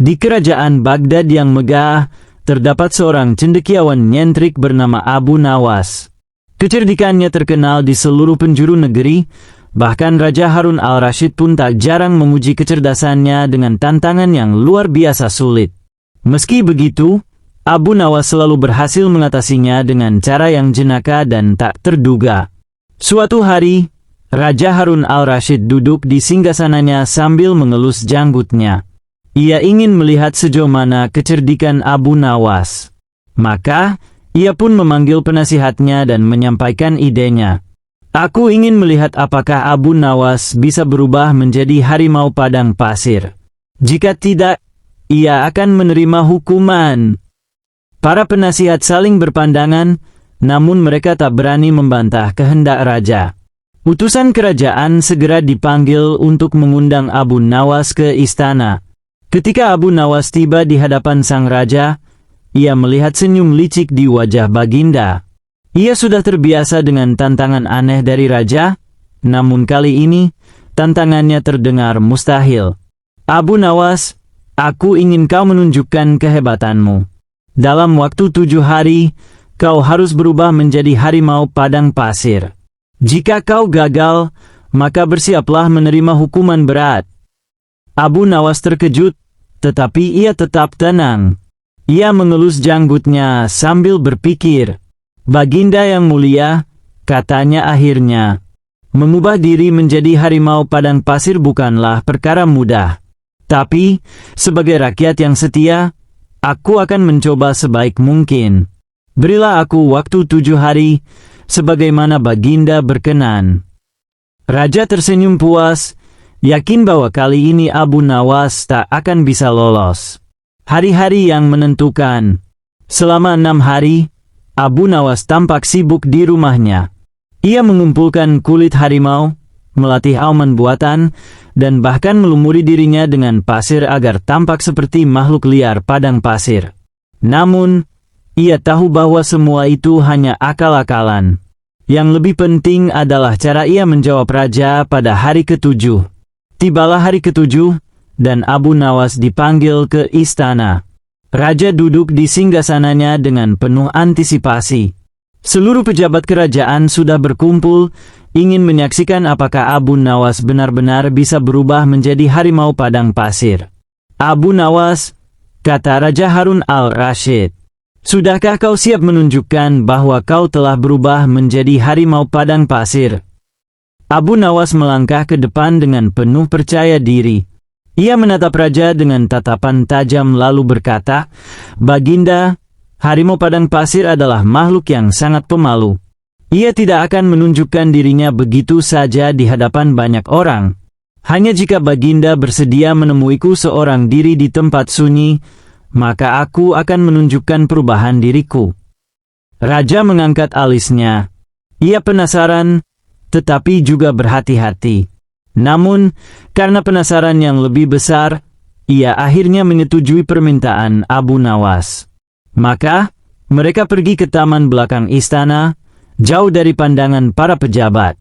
Di kerajaan Baghdad yang megah, terdapat seorang cendekiawan nyentrik bernama Abu Nawas. Kecerdikannya terkenal di seluruh penjuru negeri, bahkan Raja Harun al-Rashid pun tak jarang memuji kecerdasannya dengan tantangan yang luar biasa sulit. Meski begitu, Abu Nawas selalu berhasil mengatasinya dengan cara yang jenaka dan tak terduga. Suatu hari, Raja Harun al-Rashid duduk di singgasananya sambil mengelus janggutnya. Ia ingin melihat sejauh mana kecerdikan Abu Nawas. Maka, ia pun memanggil penasihatnya dan menyampaikan idenya. Aku ingin melihat apakah Abu Nawas bisa berubah menjadi harimau padang pasir. Jika tidak, ia akan menerima hukuman. Para penasihat saling berpandangan, namun mereka tak berani membantah kehendak raja. Utusan kerajaan segera dipanggil untuk mengundang Abu Nawas ke istana. Ketika Abu Nawas tiba di hadapan sang raja, ia melihat senyum licik di wajah Baginda. Ia sudah terbiasa dengan tantangan aneh dari raja, namun kali ini, tantangannya terdengar mustahil. Abu Nawas, aku ingin kau menunjukkan kehebatanmu. Dalam waktu 7 hari, kau harus berubah menjadi harimau padang pasir. Jika kau gagal, maka bersiaplah menerima hukuman berat. Abu Nawas terkejut, tetapi ia tetap tenang. Ia mengelus janggutnya sambil berpikir. Baginda yang mulia, katanya akhirnya, mengubah diri menjadi harimau padang pasir bukanlah perkara mudah. Tapi, sebagai rakyat yang setia, aku akan mencoba sebaik mungkin. Berilah aku waktu 7 hari, sebagaimana Baginda berkenan. Raja tersenyum puas, yakin bahwa kali ini Abu Nawas tak akan bisa lolos. Hari-hari yang menentukan. Selama 6 hari, Abu Nawas tampak sibuk di rumahnya. Ia mengumpulkan kulit harimau, melatih auman buatan, dan bahkan melumuri dirinya dengan pasir agar tampak seperti makhluk liar padang pasir. Namun, ia tahu bahwa semua itu hanya akal-akalan. Yang lebih penting adalah cara ia menjawab raja pada hari ke-7. Tibalah hari ke-7, dan Abu Nawas dipanggil ke istana. Raja duduk di singgasananya dengan penuh antisipasi. Seluruh pejabat kerajaan sudah berkumpul, ingin menyaksikan apakah Abu Nawas benar-benar bisa berubah menjadi harimau padang pasir. Abu Nawas, kata Raja Harun al-Rashid, sudahkah kau siap menunjukkan bahwa kau telah berubah menjadi harimau padang pasir? Abu Nawas melangkah ke depan dengan penuh percaya diri. Ia menatap raja dengan tatapan tajam lalu berkata, Baginda, harimau padang pasir adalah makhluk yang sangat pemalu. Ia tidak akan menunjukkan dirinya begitu saja di hadapan banyak orang. Hanya jika Baginda bersedia menemuiku seorang diri di tempat sunyi, maka aku akan menunjukkan perubahan diriku. Raja mengangkat alisnya. Ia penasaran, tetapi juga berhati-hati. Namun, karena penasaran yang lebih besar, ia akhirnya menyetujui permintaan Abu Nawas. Maka, mereka pergi ke taman belakang istana, jauh dari pandangan para pejabat.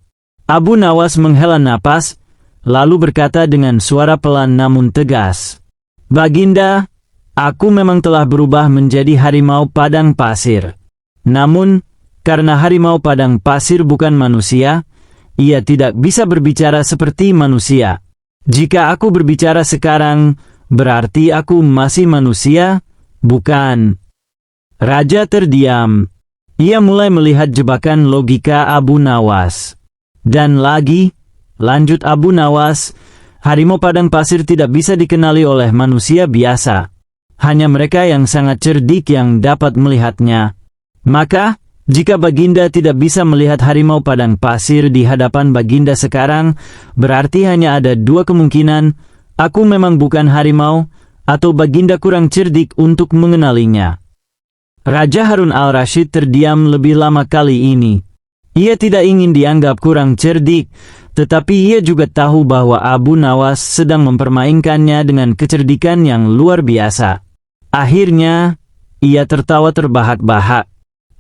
Abu Nawas menghela napas, lalu berkata dengan suara pelan namun tegas, Baginda, aku memang telah berubah menjadi harimau padang pasir. Namun, karena harimau padang pasir bukan manusia, ia tidak bisa berbicara seperti manusia. Jika aku berbicara sekarang, berarti aku masih manusia, bukan? Raja terdiam. Ia mulai melihat jebakan logika Abu Nawas. Dan lagi, lanjut Abu Nawas, harimau padang pasir tidak bisa dikenali oleh manusia biasa. Hanya mereka yang sangat cerdik yang dapat melihatnya. Maka, jika Baginda tidak bisa melihat harimau padang pasir di hadapan Baginda sekarang, berarti hanya ada 2 kemungkinan, aku memang bukan harimau, atau Baginda kurang cerdik untuk mengenalinya. Raja Harun al-Rashid terdiam lebih lama kali ini. Ia tidak ingin dianggap kurang cerdik, tetapi ia juga tahu bahwa Abu Nawas sedang mempermainkannya dengan kecerdikan yang luar biasa. Akhirnya, ia tertawa terbahak-bahak.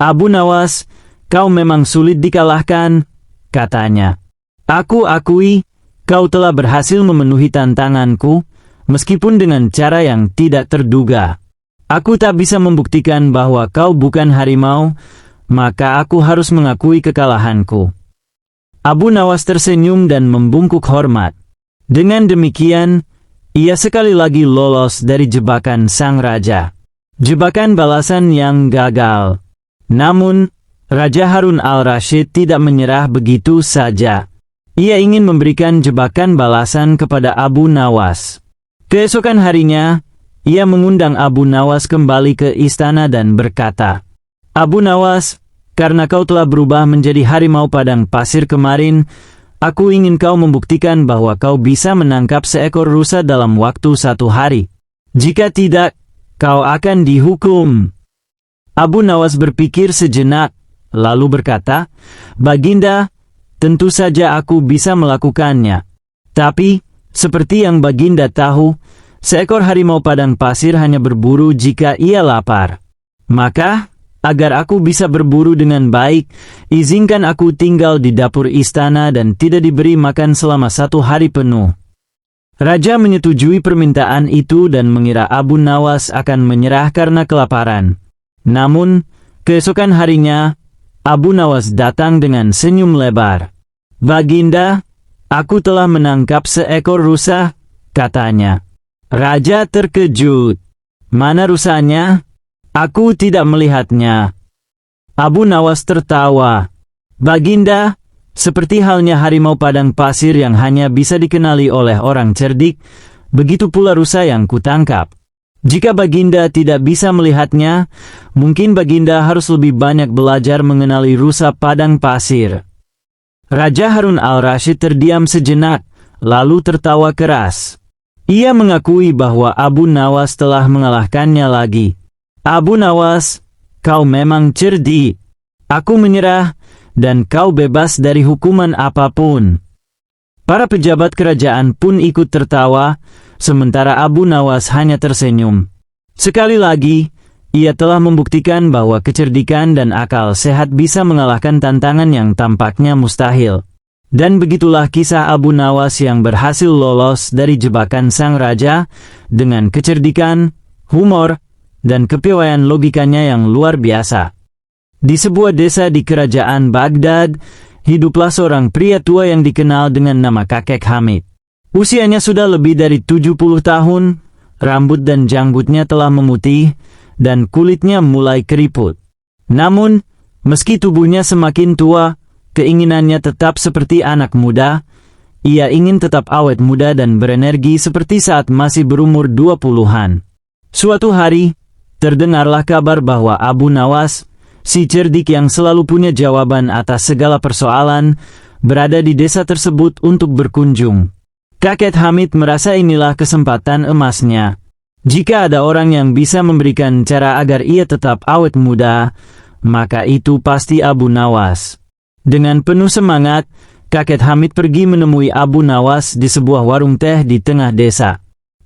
Abu Nawas, kau memang sulit dikalahkan, katanya. Aku akui, kau telah berhasil memenuhi tantanganku, meskipun dengan cara yang tidak terduga. Aku tak bisa membuktikan bahwa kau bukan harimau, maka aku harus mengakui kekalahanku. Abu Nawas tersenyum dan membungkuk hormat. Dengan demikian, ia sekali lagi lolos dari jebakan sang raja. Jebakan balasan yang gagal. Namun, Raja Harun al-Rashid tidak menyerah begitu saja. Ia ingin memberikan jebakan balasan kepada Abu Nawas. Keesokan harinya, ia mengundang Abu Nawas kembali ke istana dan berkata, "Abu Nawas, karena kau telah berubah menjadi harimau padang pasir kemarin, aku ingin kau membuktikan bahwa kau bisa menangkap seekor rusa dalam waktu 1 hari. Jika tidak, kau akan dihukum." Abu Nawas berpikir sejenak, lalu berkata, "Baginda, tentu saja aku bisa melakukannya. Tapi, seperti yang Baginda tahu, seekor harimau padang pasir hanya berburu jika ia lapar. Maka, agar aku bisa berburu dengan baik, izinkan aku tinggal di dapur istana dan tidak diberi makan selama 1 hari penuh." Raja menyetujui permintaan itu dan mengira Abu Nawas akan menyerah karena kelaparan. Namun, keesokan harinya, Abu Nawas datang dengan senyum lebar. "Baginda, aku telah menangkap seekor rusa," katanya. Raja terkejut. "Mana rusanya? Aku tidak melihatnya." Abu Nawas tertawa. "Baginda, seperti halnya harimau padang pasir yang hanya bisa dikenali oleh orang cerdik, begitu pula rusa yang kutangkap. Jika Baginda tidak bisa melihatnya, mungkin Baginda harus lebih banyak belajar mengenali rusa padang pasir." Raja Harun al-Rashid terdiam sejenak, lalu tertawa keras. Ia mengakui bahwa Abu Nawas telah mengalahkannya lagi. "Abu Nawas, kau memang cerdik. Aku menyerah, dan kau bebas dari hukuman apapun." Para pejabat kerajaan pun ikut tertawa, sementara Abu Nawas hanya tersenyum. Sekali lagi, ia telah membuktikan bahwa kecerdikan dan akal sehat bisa mengalahkan tantangan yang tampaknya mustahil. Dan begitulah kisah Abu Nawas yang berhasil lolos dari jebakan sang raja dengan kecerdikan, humor, dan kepiawaian logikanya yang luar biasa. Di sebuah desa di kerajaan Baghdad, hiduplah seorang pria tua yang dikenal dengan nama Kakek Hamid. Usianya sudah lebih dari 70 tahun, rambut dan janggutnya telah memutih, dan kulitnya mulai keriput. Namun, meski tubuhnya semakin tua, keinginannya tetap seperti anak muda. Ia ingin tetap awet muda dan berenergi seperti saat masih berumur 20-an. Suatu hari, terdengarlah kabar bahwa Abu Nawas, si cerdik yang selalu punya jawaban atas segala persoalan, berada di desa tersebut untuk berkunjung. Kakek Hamid merasa inilah kesempatan emasnya. Jika ada orang yang bisa memberikan cara agar ia tetap awet muda, maka itu pasti Abu Nawas. Dengan penuh semangat, Kakek Hamid pergi menemui Abu Nawas di sebuah warung teh di tengah desa.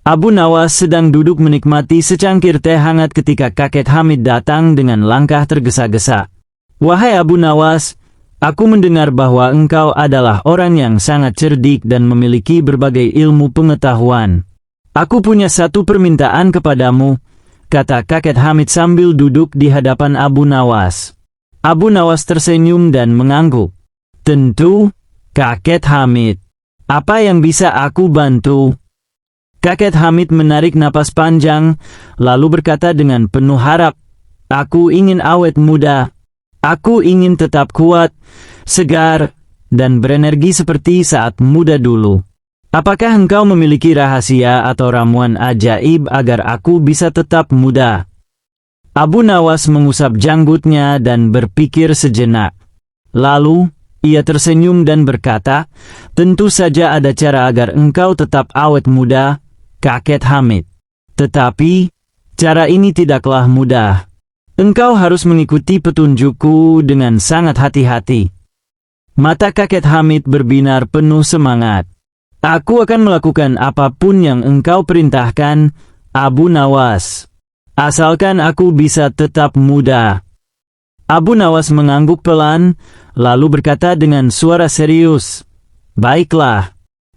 Abu Nawas sedang duduk menikmati secangkir teh hangat ketika Kakek Hamid datang dengan langkah tergesa-gesa. "Wahai Abu Nawas, aku mendengar bahwa engkau adalah orang yang sangat cerdik dan memiliki berbagai ilmu pengetahuan. Aku punya satu permintaan kepadamu," kata Kakek Hamid sambil duduk di hadapan Abu Nawas. Abu Nawas tersenyum dan mengangguk. "Tentu, Kakek Hamid. Apa yang bisa aku bantu?" Kakek Hamid menarik napas panjang, lalu berkata dengan penuh harap, "Aku ingin awet muda. Aku ingin tetap kuat, segar, dan berenergi seperti saat muda dulu. Apakah engkau memiliki rahasia atau ramuan ajaib agar aku bisa tetap muda?" Abu Nawas mengusap janggutnya dan berpikir sejenak. Lalu, ia tersenyum dan berkata, "Tentu saja ada cara agar engkau tetap awet muda, Kakek Hamid. Tetapi, cara ini tidaklah mudah. Engkau harus mengikuti petunjukku dengan sangat hati-hati." Mata Kakek Hamid berbinar penuh semangat. "Aku akan melakukan apapun yang engkau perintahkan, Abu Nawas. Asalkan aku bisa tetap muda." Abu Nawas mengangguk pelan, lalu berkata dengan suara serius, "Baiklah.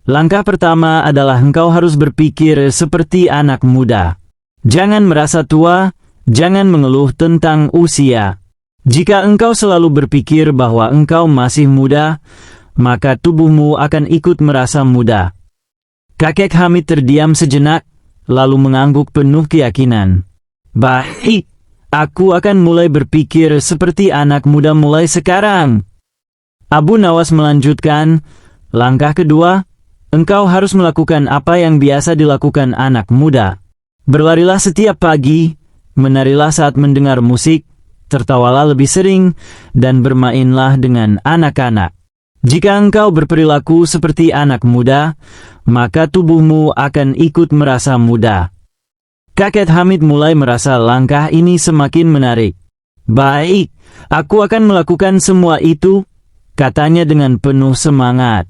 Langkah pertama adalah engkau harus berpikir seperti anak muda. Jangan merasa tua, jangan mengeluh tentang usia. Jika engkau selalu berpikir bahwa engkau masih muda, maka tubuhmu akan ikut merasa muda. Kakek Hamid terdiam sejenak, lalu mengangguk penuh keyakinan. Baik, aku akan mulai berpikir seperti anak muda mulai sekarang. Abu Nawas melanjutkan, langkah kedua, engkau harus melakukan apa yang biasa dilakukan anak muda. Berlarilah setiap pagi, menarilah saat mendengar musik, tertawalah lebih sering, dan bermainlah dengan anak-anak. Jika engkau berperilaku seperti anak muda, maka tubuhmu akan ikut merasa muda. Kakek Hamid mulai merasa langkah ini semakin menarik. Baik, aku akan melakukan semua itu, katanya dengan penuh semangat.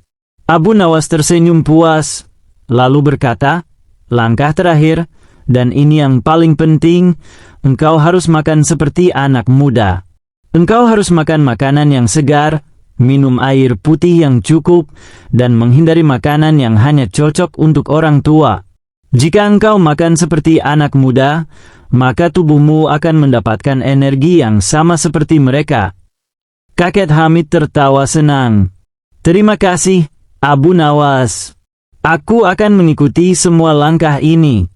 Abu Nawas tersenyum puas, lalu berkata, langkah terakhir, dan ini yang paling penting, engkau harus makan seperti anak muda. Engkau harus makan makanan yang segar, minum air putih yang cukup, dan menghindari makanan yang hanya cocok untuk orang tua. Jika engkau makan seperti anak muda, maka tubuhmu akan mendapatkan energi yang sama seperti mereka. Kakek Hamid tertawa senang. Terima kasih, Abu Nawas. Aku akan mengikuti semua langkah ini.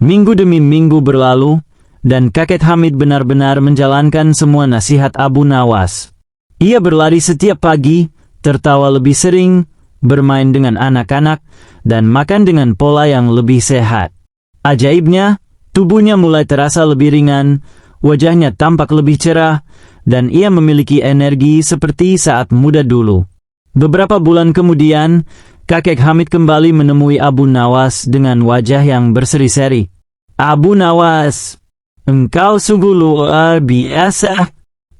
Minggu demi minggu berlalu, dan kakek Hamid benar-benar menjalankan semua nasihat Abu Nawas. Ia berlari setiap pagi, tertawa lebih sering, bermain dengan anak-anak, dan makan dengan pola yang lebih sehat. Ajaibnya, tubuhnya mulai terasa lebih ringan, wajahnya tampak lebih cerah, dan ia memiliki energi seperti saat muda dulu. Beberapa bulan kemudian, kakek Hamid kembali menemui Abu Nawas dengan wajah yang berseri-seri. Abu Nawas, engkau sungguh luar biasa.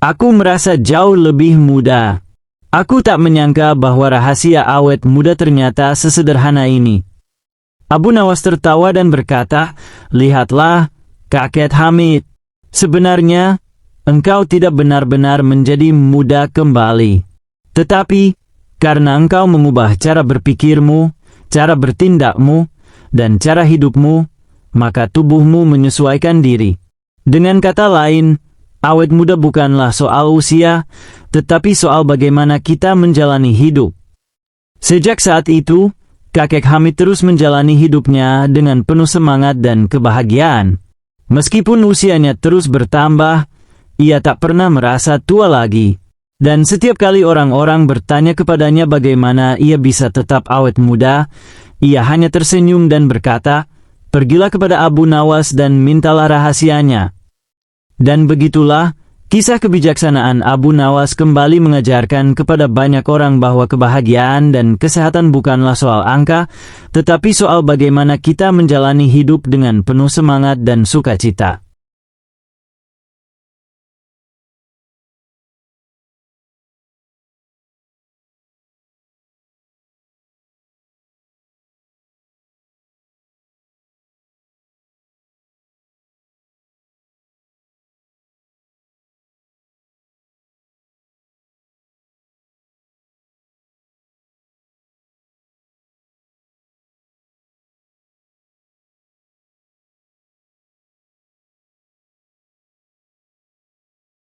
Aku merasa jauh lebih muda. Aku tak menyangka bahwa rahasia awet muda ternyata sesederhana ini. Abu Nawas tertawa dan berkata, lihatlah, kakek Hamid. Sebenarnya, engkau tidak benar-benar menjadi muda kembali. Tetapi, karena engkau mengubah cara berpikirmu, cara bertindakmu, dan cara hidupmu, maka tubuhmu menyesuaikan diri. Dengan kata lain, awet muda bukanlah soal usia, tetapi soal bagaimana kita menjalani hidup. Sejak saat itu, kakek Hamid terus menjalani hidupnya dengan penuh semangat dan kebahagiaan. Meskipun usianya terus bertambah, ia tak pernah merasa tua lagi. Dan setiap kali orang-orang bertanya kepadanya bagaimana ia bisa tetap awet muda, ia hanya tersenyum dan berkata, pergilah kepada Abu Nawas dan mintalah rahasianya. Dan begitulah, kisah kebijaksanaan Abu Nawas kembali mengajarkan kepada banyak orang bahwa kebahagiaan dan kesehatan bukanlah soal angka, tetapi soal bagaimana kita menjalani hidup dengan penuh semangat dan sukacita.